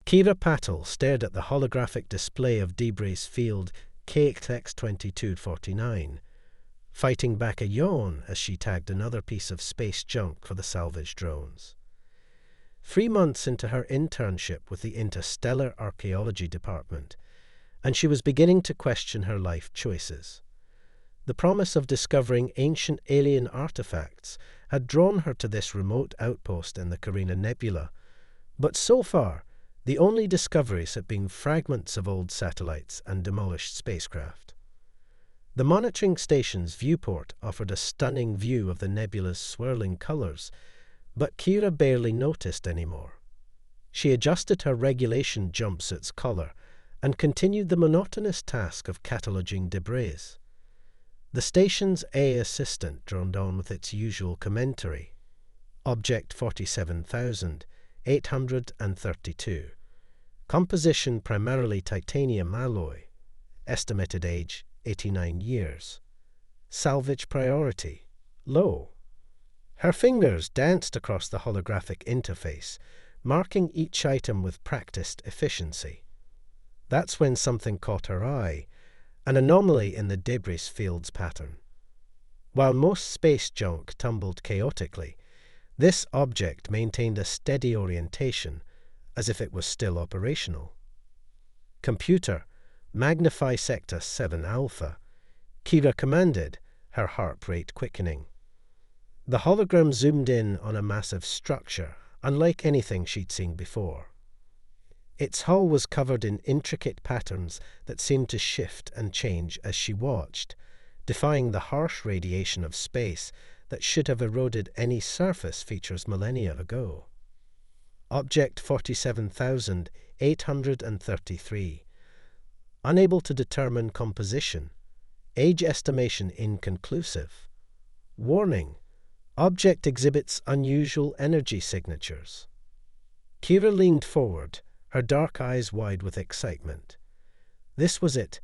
Kira Patel stared at the holographic display of debris field KX2249, fighting back a yawn as she tagged another piece of space junk for the salvage drones. 3 months into her internship with the Interstellar Archaeology Department, and she was beginning to question her life choices. The promise of discovering ancient alien artifacts had drawn her to this remote outpost in the Carina Nebula, but so far, the only discoveries had been fragments of old satellites and demolished spacecraft. The monitoring station's viewport offered a stunning view of the nebula's swirling colors, but Kira barely noticed anymore. She adjusted her regulation jumpsuit's collar and continued the monotonous task of cataloging debris. The station's A assistant droned on with its usual commentary. Object 47,832. Composition primarily titanium alloy. Estimated age 89 years. Salvage priority low. Her fingers danced across the holographic interface, marking each item with practiced efficiency. That's when something caught her eye, an anomaly in the debris field's pattern. While most space junk tumbled chaotically, this object maintained a steady orientation, as if it was still operational. Computer, magnify Sector 7 Alpha, Kira commanded, her heart rate quickening. The hologram zoomed in on a massive structure, unlike anything she'd seen before. Its hull was covered in intricate patterns that seemed to shift and change as she watched, defying the harsh radiation of space that should have eroded any surface features millennia ago. Object 47,833. Unable to determine composition. Age estimation inconclusive. Warning. Object exhibits unusual energy signatures. Kira leaned forward, her dark eyes wide with excitement. This was it.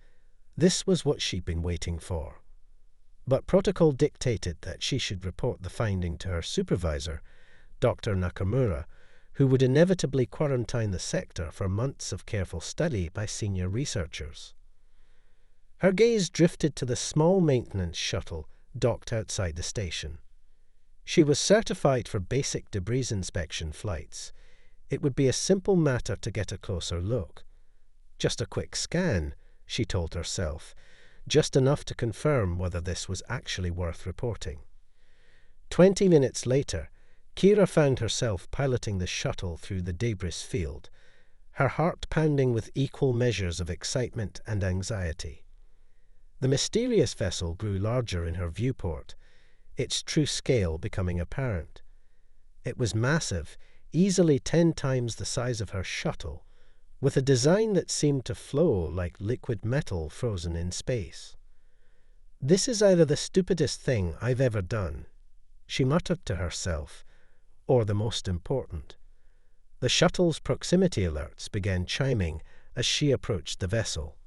This was what she'd been waiting for. But protocol dictated that she should report the finding to her supervisor, Dr. Nakamura, who would inevitably quarantine the sector for months of careful study by senior researchers. Her gaze drifted to the small maintenance shuttle docked outside the station. She was certified for basic debris inspection flights. It would be a simple matter to get a closer look. Just a quick scan, she told herself, just enough to confirm whether this was actually worth reporting. 20 minutes later, Kira found herself piloting the shuttle through the debris field, her heart pounding with equal measures of excitement and anxiety. The mysterious vessel grew larger in her viewport, its true scale becoming apparent. It was massive, easily 10 times the size of her shuttle, with a design that seemed to flow like liquid metal frozen in space. "This is either the stupidest thing I've ever done," she muttered to herself, or the most important. The shuttle's proximity alerts began chiming as she approached the vessel.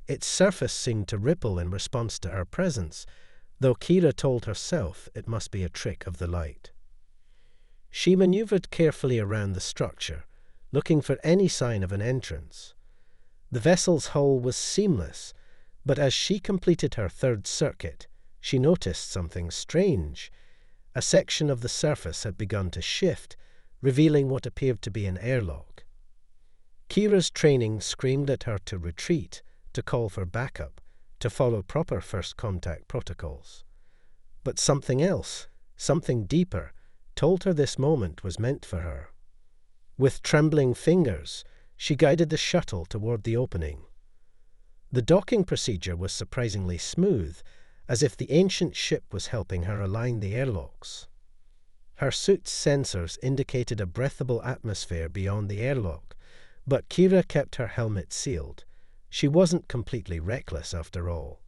Its surface seemed to ripple in response to her presence, though Kira told herself it must be a trick of the light. She maneuvered carefully around the structure, looking for any sign of an entrance. The vessel's hull was seamless, but as she completed her third circuit, she noticed something strange. A section of the surface had begun to shift, revealing what appeared to be an airlock. Kira's training screamed at her to retreat, to call for backup, to follow proper first contact protocols. But something else, something deeper, told her this moment was meant for her. With trembling fingers, she guided the shuttle toward the opening. The docking procedure was surprisingly smooth, as if the ancient ship was helping her align the airlocks. Her suit's sensors indicated a breathable atmosphere beyond the airlock, but Kira kept her helmet sealed. She wasn't completely reckless after all.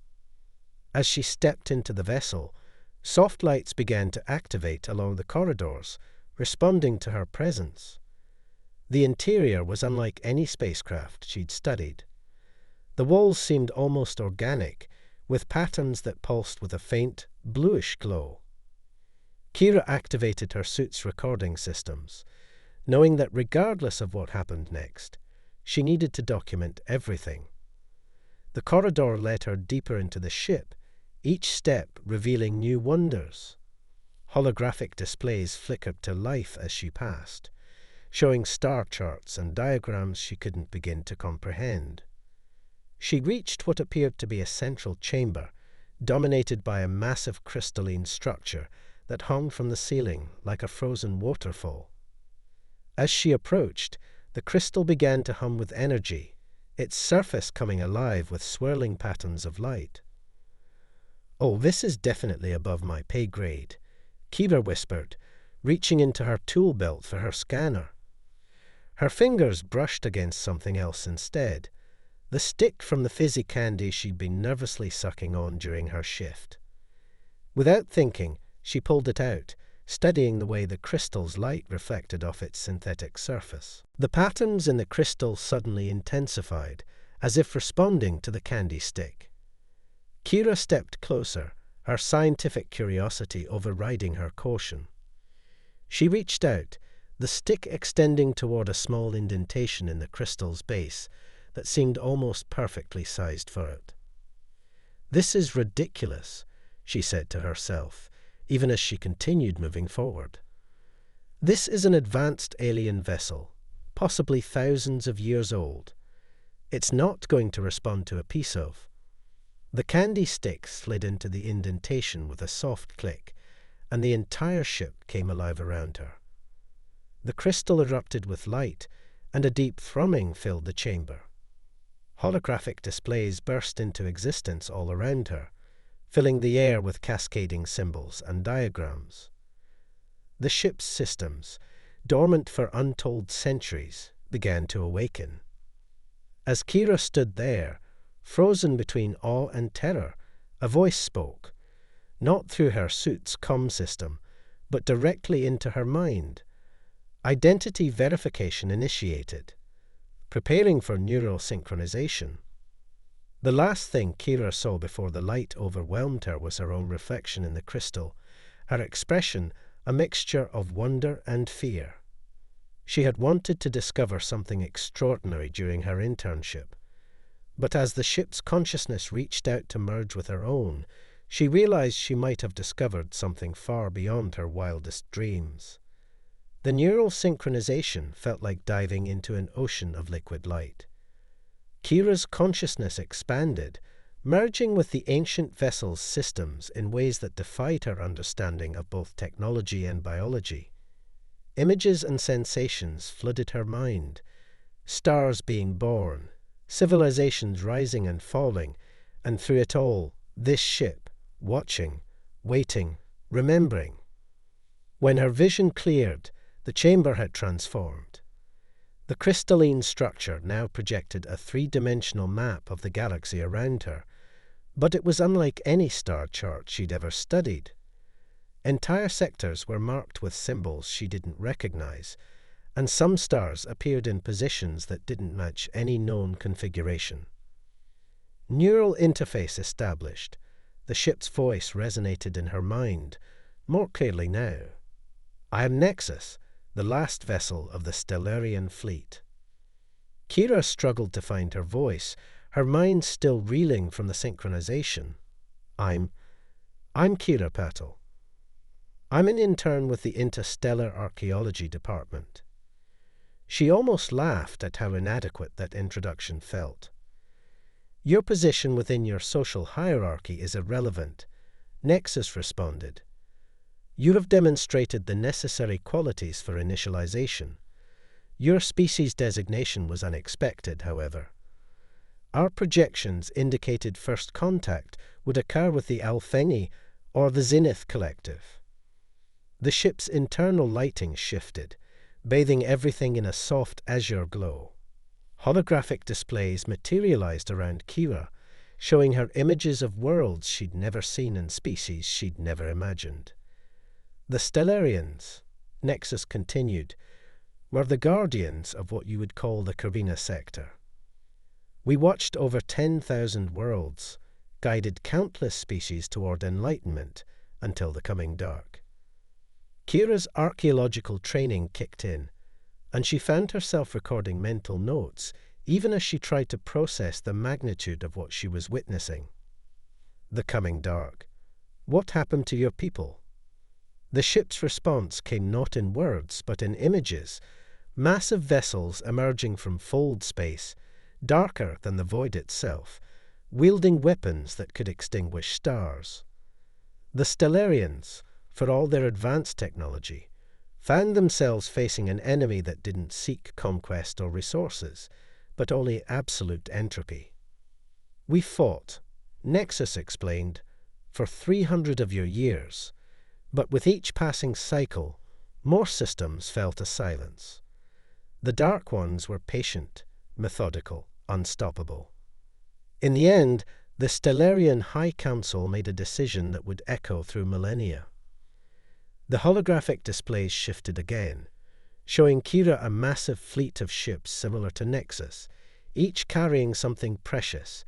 As she stepped into the vessel, soft lights began to activate along the corridors, responding to her presence. The interior was unlike any spacecraft she'd studied. The walls seemed almost organic, with patterns that pulsed with a faint, bluish glow. Kira activated her suit's recording systems. knowing that regardless of what happened next, she needed to document everything. The corridor led her deeper into the ship, each step revealing new wonders. Holographic displays flickered to life as she passed, showing star charts and diagrams she couldn't begin to comprehend. She reached what appeared to be a central chamber, dominated by a massive crystalline structure that hung from the ceiling like a frozen waterfall. As she approached, the crystal began to hum with energy, its surface coming alive with swirling patterns of light. "Oh, this is definitely above my pay grade," Kira whispered, reaching into her tool belt for her scanner. Her fingers brushed against something else instead, the stick from the fizzy candy she'd been nervously sucking on during her shift. Without thinking, she pulled it out, studying the way the crystal's light reflected off its synthetic surface. The patterns in the crystal suddenly intensified, as if responding to the candy stick. Kira stepped closer, her scientific curiosity overriding her caution. She reached out, the stick extending toward a small indentation in the crystal's base that seemed almost perfectly sized for it. "This is ridiculous," she said to herself, even as she continued moving forward. "This is an advanced alien vessel, possibly thousands of years old. It's not going to respond to a piece of." The candy stick slid into the indentation with a soft click, and the entire ship came alive around her. The crystal erupted with light, and a deep thrumming filled the chamber. Holographic displays burst into existence all around her, filling the air with cascading symbols and diagrams. The ship's systems, dormant for untold centuries, began to awaken. As Kira stood there, frozen between awe and terror, a voice spoke, not through her suit's comm system, but directly into her mind. Identity verification initiated, preparing for neural synchronization. The last thing Kira saw before the light overwhelmed her was her own reflection in the crystal, her expression a mixture of wonder and fear. She had wanted to discover something extraordinary during her internship, but as the ship's consciousness reached out to merge with her own, she realized she might have discovered something far beyond her wildest dreams. The neural synchronization felt like diving into an ocean of liquid light. Kira's consciousness expanded, merging with the ancient vessel's systems in ways that defied her understanding of both technology and biology. Images and sensations flooded her mind, stars being born, civilizations rising and falling, and through it all, this ship, watching, waiting, remembering. When her vision cleared, the chamber had transformed. The crystalline structure now projected a three-dimensional map of the galaxy around her, but it was unlike any star chart she'd ever studied. Entire sectors were marked with symbols she didn't recognize, and some stars appeared in positions that didn't match any known configuration. Neural interface established. The ship's voice resonated in her mind, more clearly now. "I am Nexus, the last vessel of the Stellarian fleet." Kira struggled to find her voice, her mind still reeling from the synchronization. I'm Kira Patel. I'm an intern with the Interstellar Archaeology Department." She almost laughed at how inadequate that introduction felt. "Your position within your social hierarchy is irrelevant," Nexus responded. "You have demonstrated the necessary qualities for initialization. Your species designation was unexpected, however. Our projections indicated first contact would occur with the Alfengi or the Zenith Collective." The ship's internal lighting shifted, bathing everything in a soft azure glow. Holographic displays materialized around Kira, showing her images of worlds she'd never seen and species she'd never imagined. "The Stellarians," Nexus continued, "were the guardians of what you would call the Carina sector. We watched over 10,000 worlds, guided countless species toward enlightenment until the coming dark." Kira's archaeological training kicked in, and she found herself recording mental notes even as she tried to process the magnitude of what she was witnessing. The coming dark. What happened to your people? The ship's response came not in words, but in images, massive vessels emerging from fold space, darker than the void itself, wielding weapons that could extinguish stars. The Stellarians, for all their advanced technology, found themselves facing an enemy that didn't seek conquest or resources, but only absolute entropy. We fought, Nexus explained, for 300 of your years, but with each passing cycle, more systems fell to silence. The Dark Ones were patient, methodical, unstoppable. In the end, the Stellarian High Council made a decision that would echo through millennia. The holographic displays shifted again, showing Kira a massive fleet of ships similar to Nexus, each carrying something precious,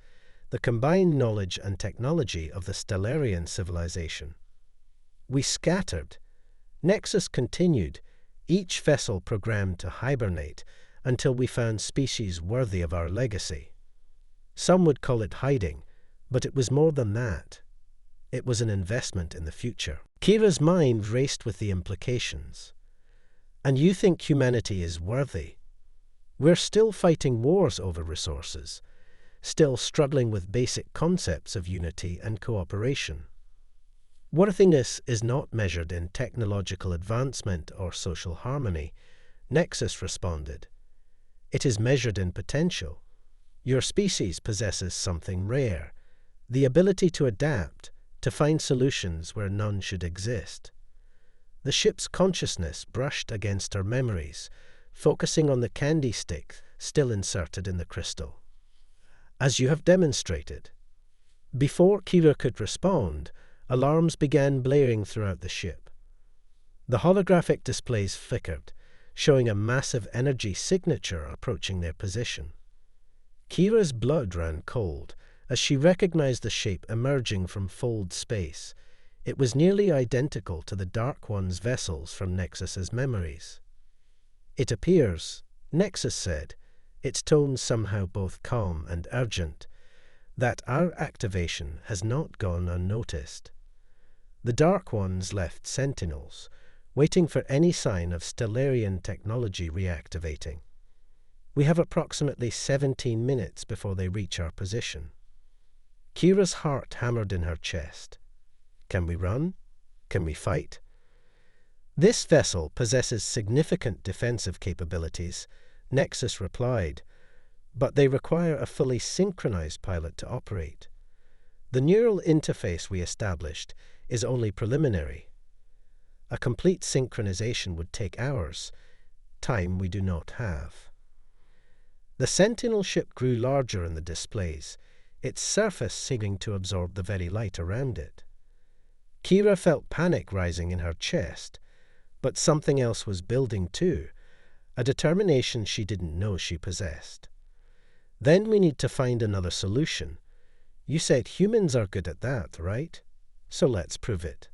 the combined knowledge and technology of the Stellarian civilization. We scattered. Nexus continued, each vessel programmed to hibernate until we found species worthy of our legacy. Some would call it hiding, but it was more than that. It was an investment in the future. Kira's mind raced with the implications. And you think humanity is worthy? We're still fighting wars over resources, still struggling with basic concepts of unity and cooperation. Worthiness is not measured in technological advancement or social harmony, Nexus responded. It is measured in potential. Your species possesses something rare, the ability to adapt, to find solutions where none should exist. The ship's consciousness brushed against her memories, focusing on the candy stick still inserted in the crystal. As you have demonstrated. Before Kira could respond, alarms began blaring throughout the ship. The holographic displays flickered, showing a massive energy signature approaching their position. Kira's blood ran cold as she recognized the shape emerging from fold space. It was nearly identical to the Dark One's vessels from Nexus's memories. It appears, Nexus said, its tone somehow both calm and urgent, that our activation has not gone unnoticed. The Dark Ones left sentinels, waiting for any sign of Stellarian technology reactivating. We have approximately 17 minutes before they reach our position. Kira's heart hammered in her chest. Can we run? Can we fight? This vessel possesses significant defensive capabilities, Nexus replied, but they require a fully synchronized pilot to operate. The neural interface we established is only preliminary. A complete synchronization would take hours, time we do not have. The Sentinel ship grew larger in the displays, its surface seeming to absorb the very light around it. Kira felt panic rising in her chest, but something else was building too, a determination she didn't know she possessed. Then we need to find another solution. You said humans are good at that, right? So let's prove it.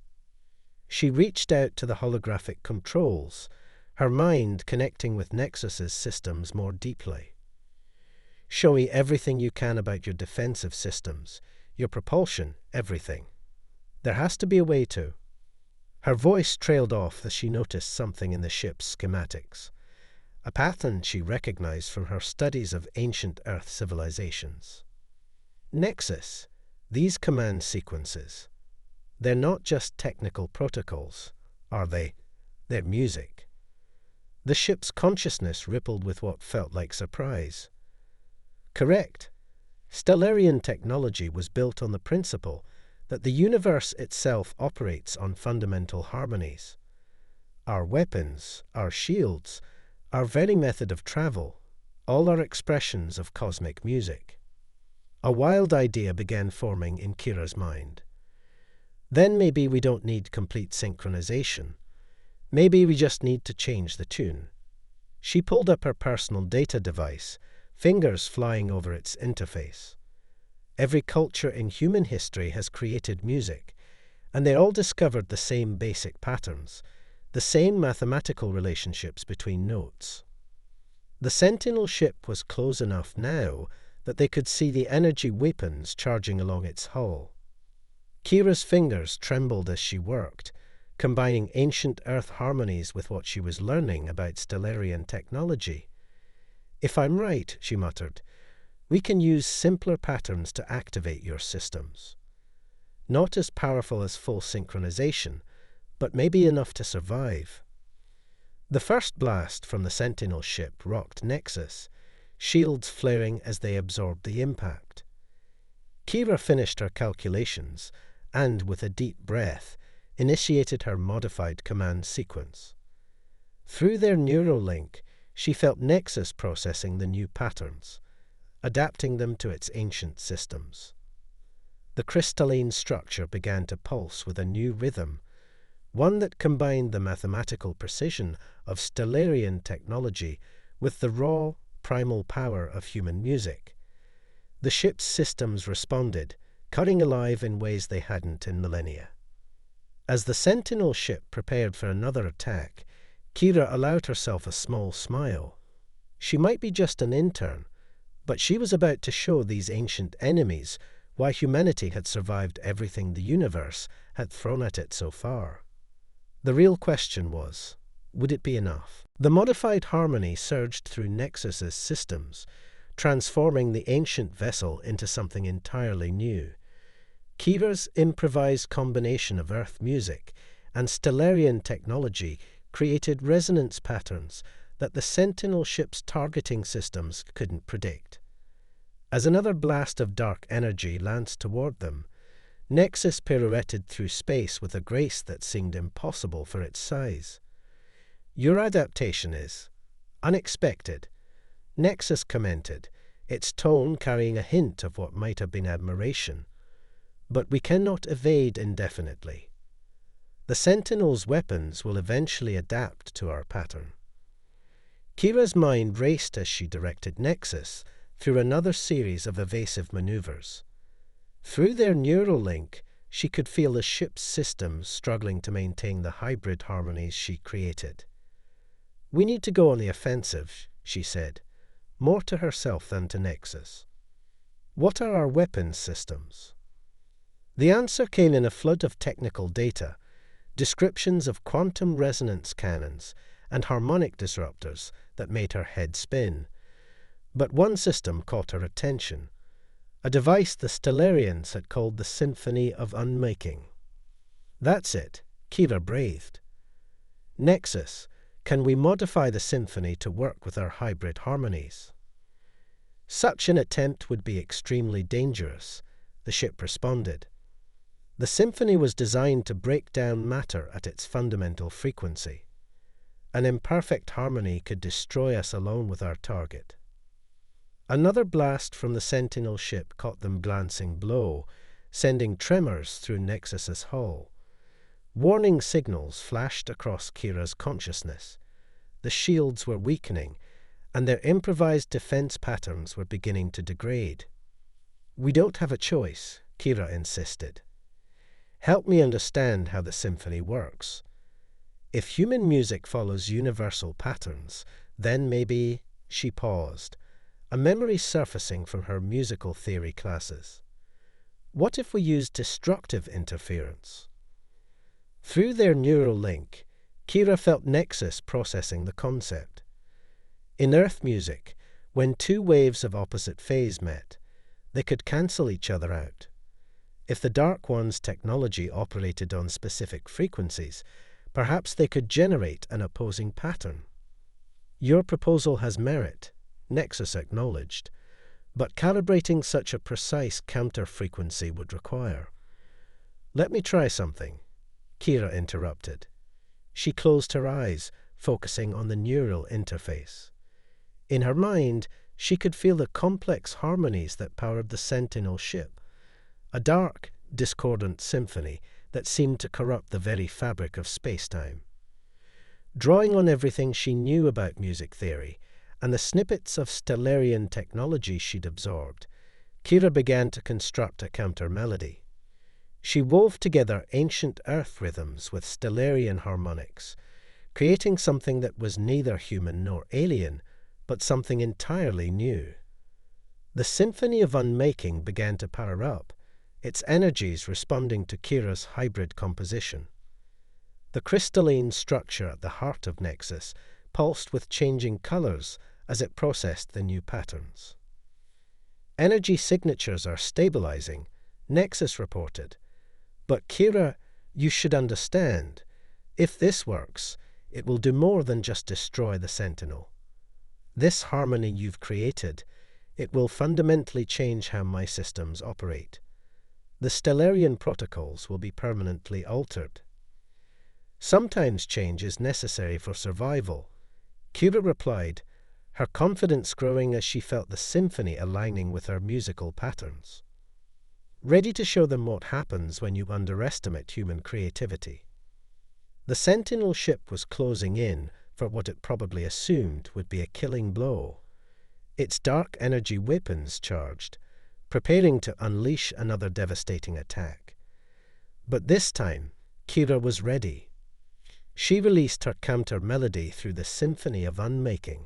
She reached out to the holographic controls, her mind connecting with Nexus's systems more deeply. Show me everything you can about your defensive systems, your propulsion, everything. There has to be a way to. Her voice trailed off as she noticed something in the ship's schematics, a pattern she recognized from her studies of ancient Earth civilizations. Nexus, these command sequences, they're not just technical protocols, are they? They're music. The ship's consciousness rippled with what felt like surprise. Correct. Stellarian technology was built on the principle that the universe itself operates on fundamental harmonies. Our weapons, our shields, our very method of travel, all are expressions of cosmic music. A wild idea began forming in Kira's mind. Then maybe we don't need complete synchronization. Maybe we just need to change the tune. She pulled up her personal data device, fingers flying over its interface. Every culture in human history has created music, and they all discovered the same basic patterns, the same mathematical relationships between notes. The Sentinel ship was close enough now that they could see the energy weapons charging along its hull. Kira's fingers trembled as she worked, combining ancient Earth harmonies with what she was learning about Stellarian technology. "If I'm right," she muttered, "we can use simpler patterns to activate your systems. Not as powerful as full synchronization, but maybe enough to survive." The first blast from the Sentinel ship rocked Nexus, shields flaring as they absorbed the impact. Kira finished her calculations and, with a deep breath, initiated her modified command sequence. Through their neural link, she felt Nexus processing the new patterns, adapting them to its ancient systems. The crystalline structure began to pulse with a new rhythm, one that combined the mathematical precision of Stellarian technology with the raw, primal power of human music. The ship's systems responded, cutting alive in ways they hadn't in millennia. As the Sentinel ship prepared for another attack, Kira allowed herself a small smile. She might be just an intern, but she was about to show these ancient enemies why humanity had survived everything the universe had thrown at it so far. The real question was, would it be enough? The modified harmony surged through Nexus's systems, transforming the ancient vessel into something entirely new. Kira's improvised combination of Earth music and Stellarian technology created resonance patterns that the Sentinel ship's targeting systems couldn't predict. As another blast of dark energy lanced toward them, Nexus pirouetted through space with a grace that seemed impossible for its size. "Your adaptation is unexpected," Nexus commented, its tone carrying a hint of what might have been admiration. "But we cannot evade indefinitely. The Sentinel's weapons will eventually adapt to our pattern." Kira's mind raced as she directed Nexus through another series of evasive maneuvers. Through their neural link, she could feel the ship's systems struggling to maintain the hybrid harmonies she created. "We need to go on the offensive," she said, more to herself than to Nexus. "What are our weapons systems?" The answer came in a flood of technical data, descriptions of quantum resonance cannons and harmonic disruptors that made her head spin. But one system caught her attention, a device the Stellarians had called the Symphony of Unmaking. "That's it," Kira breathed. "Nexus, can we modify the symphony to work with our hybrid harmonies?" "Such an attempt would be extremely dangerous," the ship responded. "The symphony was designed to break down matter at its fundamental frequency. An imperfect harmony could destroy us alone with our target." Another blast from the Sentinel ship caught them glancing below, sending tremors through Nexus's hull. Warning signals flashed across Kira's consciousness. The shields were weakening, and their improvised defense patterns were beginning to degrade. "We don't have a choice," Kira insisted. "Help me understand how the symphony works. If human music follows universal patterns, then maybe—" She paused, a memory surfacing from her musical theory classes. "What if we use destructive interference?" Through their neural link, Kira felt Nexus processing the concept. In Earth music, when two waves of opposite phase met, they could cancel each other out. If the Dark One's technology operated on specific frequencies, perhaps they could generate an opposing pattern. "Your proposal has merit," Nexus acknowledged, "but calibrating such a precise counter-frequency would require—" "Let me try something," Kira interrupted. She closed her eyes, focusing on the neural interface. In her mind, she could feel the complex harmonies that powered the Sentinel ship, a dark, discordant symphony that seemed to corrupt the very fabric of space-time. Drawing on everything she knew about music theory and the snippets of Stellarian technology she'd absorbed, Kira began to construct a counter-melody. She wove together ancient Earth rhythms with Stellarian harmonics, creating something that was neither human nor alien, but something entirely new. The symphony of unmaking began to power up, its energies responding to Kira's hybrid composition. The crystalline structure at the heart of Nexus pulsed with changing colors as it processed the new patterns. Energy signatures are stabilizing, Nexus reported. But Kira, you should understand, if this works, it will do more than just destroy the Sentinel. This harmony you've created, it will fundamentally change how my systems operate. The Stellarian protocols will be permanently altered. Sometimes change is necessary for survival, Kira replied, her confidence growing as she felt the symphony aligning with her musical patterns. Ready to show them what happens when you underestimate human creativity. The Sentinel ship was closing in for what it probably assumed would be a killing blow. Its dark energy weapons charged, preparing to unleash another devastating attack. But this time, Kira was ready. She released her counter-melody through the symphony of unmaking.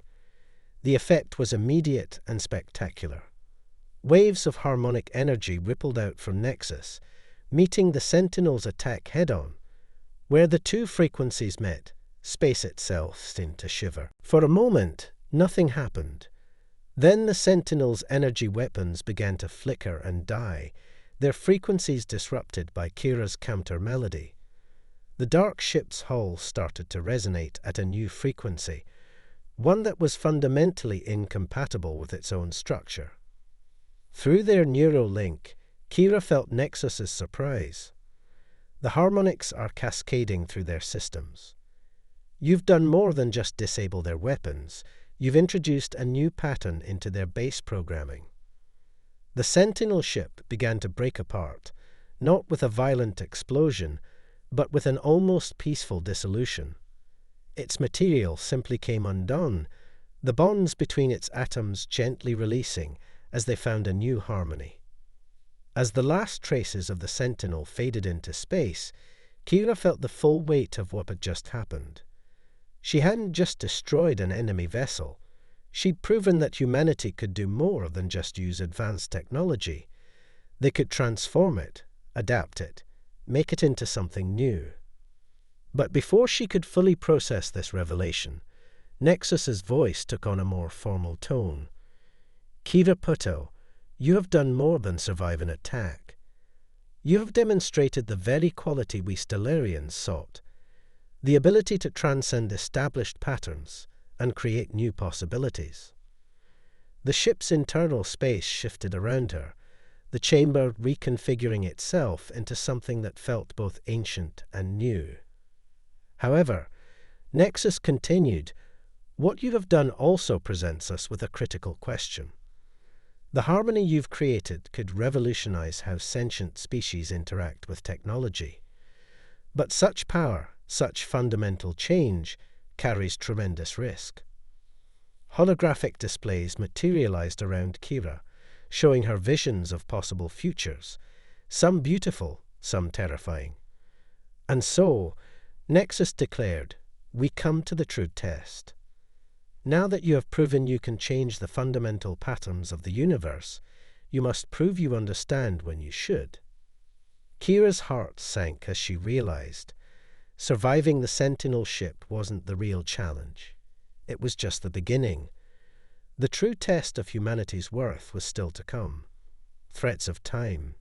The effect was immediate and spectacular. Waves of harmonic energy rippled out from Nexus, meeting the Sentinel's attack head-on. Where the two frequencies met, space itself seemed to shiver. For a moment, nothing happened. Then the Sentinel's energy weapons began to flicker and die, their frequencies disrupted by Kira's counter-melody. The dark ship's hull started to resonate at a new frequency, one that was fundamentally incompatible with its own structure. Through their neural link, Kira felt Nexus's surprise. The harmonics are cascading through their systems. You've done more than just disable their weapons. You've introduced a new pattern into their base programming. The Sentinel ship began to break apart, not with a violent explosion, but with an almost peaceful dissolution. Its material simply came undone, the bonds between its atoms gently releasing as they found a new harmony. As the last traces of the Sentinel faded into space, Kira felt the full weight of what had just happened. She hadn't just destroyed an enemy vessel. She'd proven that humanity could do more than just use advanced technology. They could transform it, adapt it, make it into something new. But before she could fully process this revelation, Nexus's voice took on a more formal tone. Kira Puto, you have done more than survive an attack. You have demonstrated the very quality we Stellarians sought, the ability to transcend established patterns and create new possibilities. The ship's internal space shifted around her, the chamber reconfiguring itself into something that felt both ancient and new. However, Nexus continued, what you have done also presents us with a critical question. The harmony you've created could revolutionize how sentient species interact with technology. But such power, such fundamental change, carries tremendous risk. Holographic displays materialized around Kira, showing her visions of possible futures, some beautiful, some terrifying. And so, Nexus declared, we come to the true test. Now that you have proven you can change the fundamental patterns of the universe, you must prove you understand when you should. Kira's heart sank as she realized surviving the Sentinel ship wasn't the real challenge. It was just the beginning. The true test of humanity's worth was still to come. Threats of time.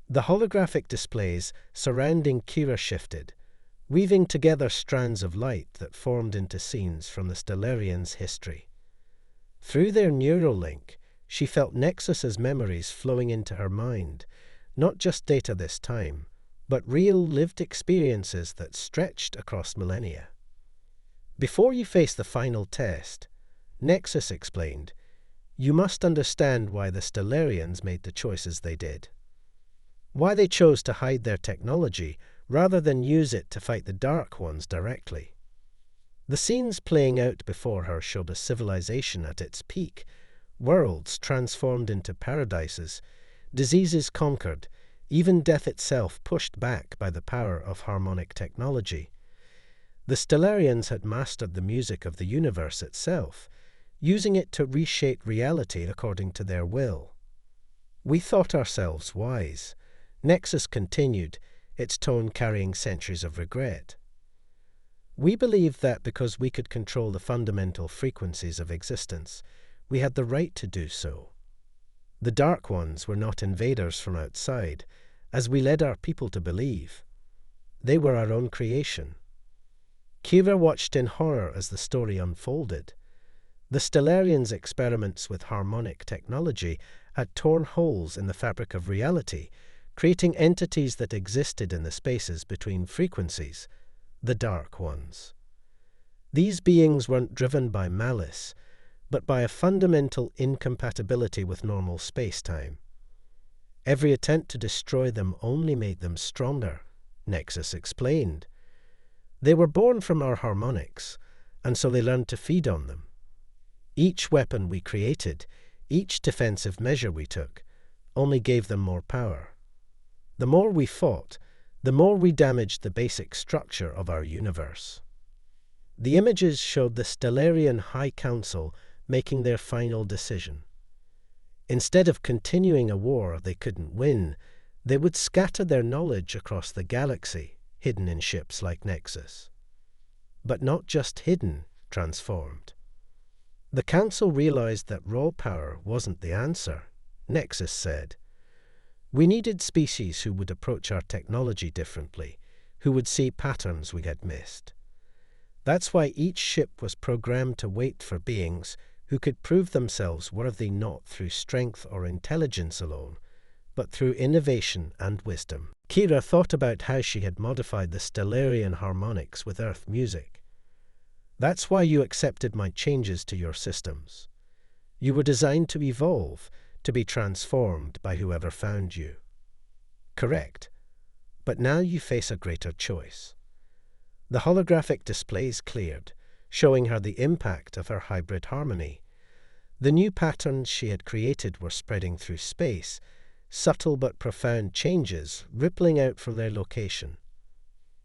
The holographic displays surrounding Kira shifted, weaving together strands of light that formed into scenes from the Stellarians' history. Through their neural link, she felt Nexus's memories flowing into her mind, not just data this time, but real lived experiences that stretched across millennia. Before you face the final test, Nexus explained, you must understand why the Stellarians made the choices they did. Why they chose to hide their technology rather than use it to fight the Dark Ones directly. The scenes playing out before her showed a civilization at its peak, worlds transformed into paradises, diseases conquered, even death itself pushed back by the power of harmonic technology. The Stellarians had mastered the music of the universe itself, using it to reshape reality according to their will. We thought ourselves wise. Nexus continued, its tone carrying centuries of regret. We believed that because we could control the fundamental frequencies of existence, we had the right to do so. The Dark Ones were not invaders from outside, as we led our people to believe. They were our own creation. Kira watched in horror as the story unfolded. The Stellarians' experiments with harmonic technology had torn holes in the fabric of reality, creating entities that existed in the spaces between frequencies, the Dark Ones. These beings weren't driven by malice, but by a fundamental incompatibility with normal space-time. Every attempt to destroy them only made them stronger, Nexus explained. They were born from our harmonics, and so they learned to feed on them. Each weapon we created, each defensive measure we took, only gave them more power. The more we fought, the more we damaged the basic structure of our universe. The images showed the Stellarian High Council making their final decision. Instead of continuing a war they couldn't win, they would scatter their knowledge across the galaxy, hidden in ships like Nexus. But not just hidden, transformed. The Council realized that raw power wasn't the answer, Nexus said. We needed species who would approach our technology differently, who would see patterns we had missed. That's why each ship was programmed to wait for beings who could prove themselves worthy not through strength or intelligence alone, but through innovation and wisdom. Kira thought about how she had modified the Stellarian harmonics with Earth music. That's why you accepted my changes to your systems. You were designed to evolve, to be transformed by whoever found you. Correct. But now you face a greater choice. The holographic displays cleared, showing her the impact of her hybrid harmony. The new patterns she had created were spreading through space, subtle but profound changes rippling out from their location.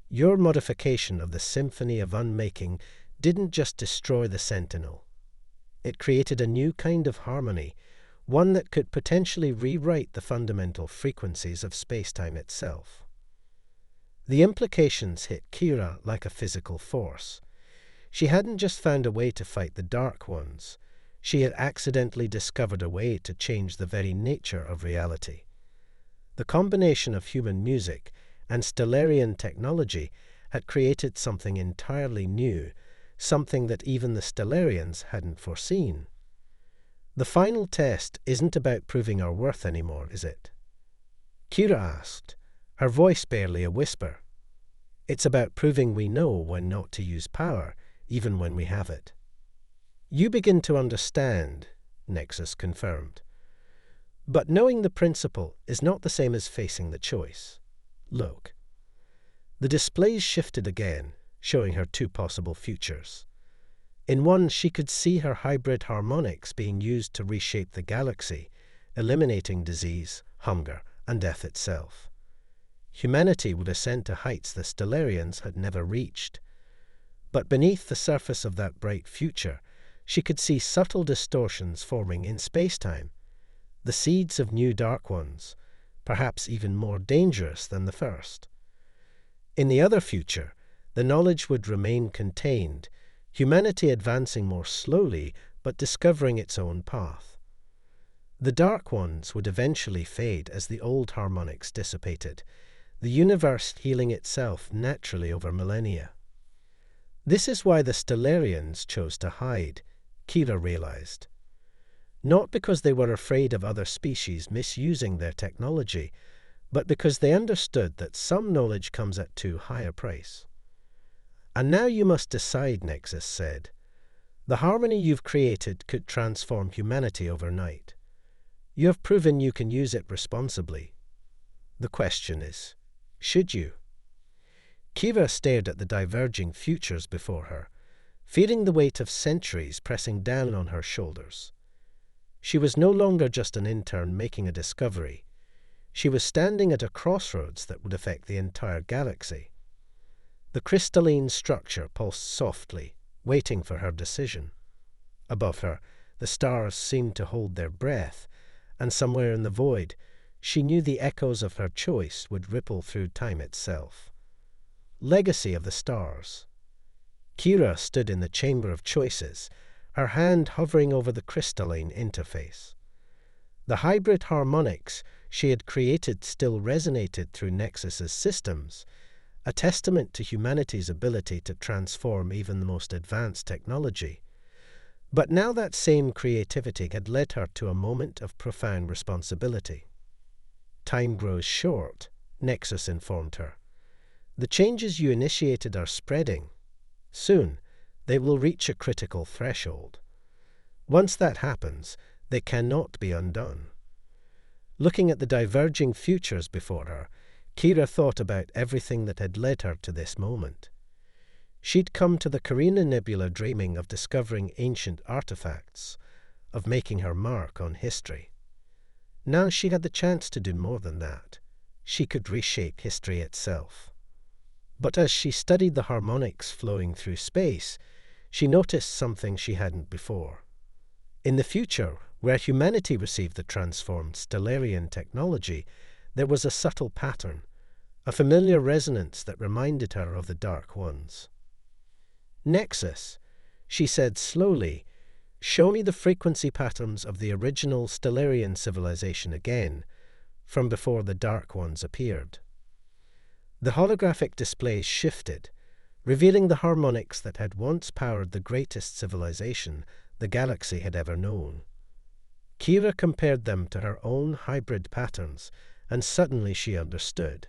Your modification of the symphony of unmaking didn't just destroy the Sentinel. It created a new kind of harmony, one that could potentially rewrite the fundamental frequencies of space-time itself. The implications hit Kira like a physical force. She hadn't just found a way to fight the Dark Ones. She had accidentally discovered a way to change the very nature of reality. The combination of human music and Stellarian technology had created something entirely new, something that even the Stellarians hadn't foreseen. The final test isn't about proving our worth anymore, is it? Kira asked, her voice barely a whisper. It's about proving we know when not to use power, even when we have it. You begin to understand, Nexus confirmed. But knowing the principle is not the same as facing the choice. Look. The displays shifted again, showing her two possible futures. In one, she could see her hybrid harmonics being used to reshape the galaxy, eliminating disease, hunger, and death itself. Humanity would ascend to heights the Stellarians had never reached. But beneath the surface of that bright future, she could see subtle distortions forming in space-time, the seeds of new Dark Ones, perhaps even more dangerous than the first. In the other future, the knowledge would remain contained, humanity advancing more slowly but discovering its own path. The Dark Ones would eventually fade as the old harmonics dissipated, the universe healing itself naturally over millennia. This is why the Stellarians chose to hide, Kira realized. Not because they were afraid of other species misusing their technology, but because they understood that some knowledge comes at too high a price. And now you must decide, Nexus said. The harmony you've created could transform humanity overnight. You have proven you can use it responsibly. The question is, should you? Kira stared at the diverging futures before her, feeling the weight of centuries pressing down on her shoulders. She was no longer just an intern making a discovery. She was standing at a crossroads that would affect the entire galaxy. The crystalline structure pulsed softly, waiting for her decision. Above her, the stars seemed to hold their breath, and somewhere in the void, she knew the echoes of her choice would ripple through time itself. Legacy of the stars. Kira stood in the chamber of choices, her hand hovering over the crystalline interface. The hybrid harmonics she had created still resonated through Nexus's systems, a testament to humanity's ability to transform even the most advanced technology. But now that same creativity had led her to a moment of profound responsibility. Time grows short, Nexus informed her. The changes you initiated are spreading. Soon, they will reach a critical threshold. Once that happens, they cannot be undone. Looking at the diverging futures before her, Kira thought about everything that had led her to this moment. She'd come to the Carina Nebula dreaming of discovering ancient artifacts, of making her mark on history. Now she had the chance to do more than that. She could reshape history itself. But as she studied the harmonics flowing through space, she noticed something she hadn't before. In the future, where humanity received the transformed Stellarian technology, there was a subtle pattern, a familiar resonance that reminded her of the Dark Ones. Nexus, she said slowly, show me the frequency patterns of the original Stellarian civilization again, from before the Dark Ones appeared. The holographic displays shifted, revealing the harmonics that had once powered the greatest civilization the galaxy had ever known. Kira compared them to her own hybrid patterns, and suddenly she understood.